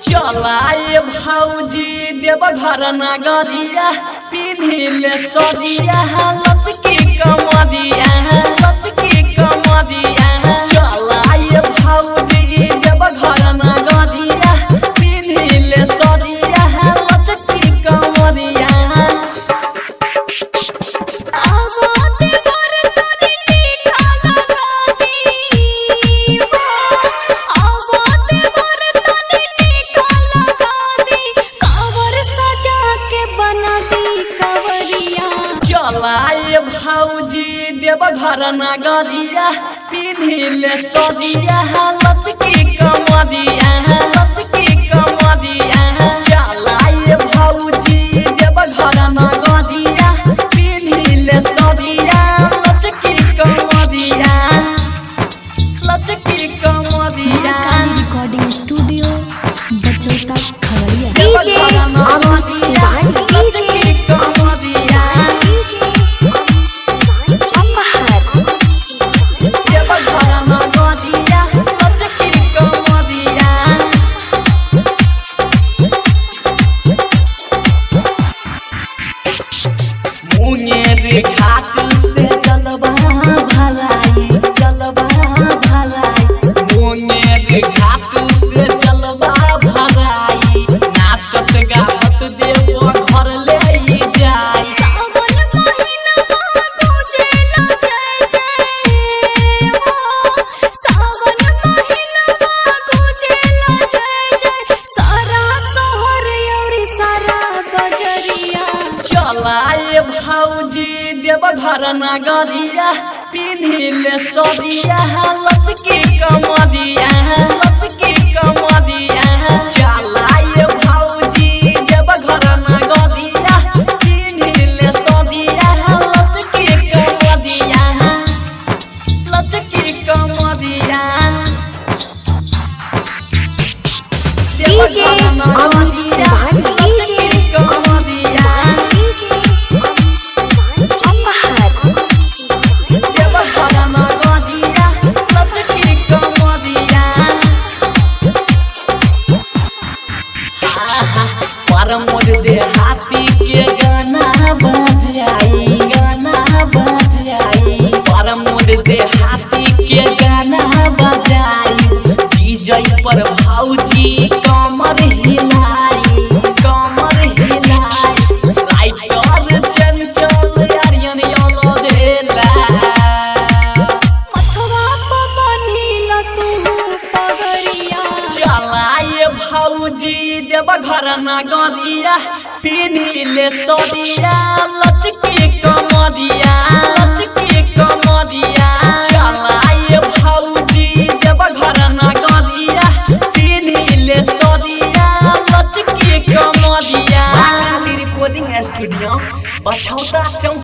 चलाए भौजी देव घर नगरिया पिन्हिले सरिया लचकी कमरिया चलाए भौजी देव घर नगरिया पिन्हिले सरिया लचकी कमरिया चलाए भौजी देव घर नगरिया पिन्हिले सरिया लचकी कमरिया चलाए भौजी देव घर नगरिया पिन्हिले सरिया लचकी कमरिया रिकॉर्डिंग स्टूडियो बचौता खगड़िया। मुंगेर घाट से जलवा भलाई मुंगेर घाट से जलवा भलाई नाचत गावत देव घर ले जाई सावन महीना गुजेला जय जय हो सावन महीना गुजेला जय जय सारा शहर और सारा बजरिया चलाए भौजी देव घर नगरिया पिन्हिले सरिया लचकी कमरिया चलाए भौजी देव घर नगरिया पिन्हिले सरिया लचकी कमरिया देव घर नगरिया लचकी कमरिया परमोद दे हाथी के गाना बज आई परमोद दे हाथी के गाना बजाई डीजे पर भौजी कमर हिलाई राइटर चंचल आर्यन योलो देला मथवा पे बनिला तू पगरिया चलाए भौजी देव घर नगरिया पिन्हिले सरिया लचकी कमरिया चलाए भौजी देव घर नगरिया पिन्हिले सरिया लचकी कमरिया रिकॉर्डिंग स्टूडियो बछौता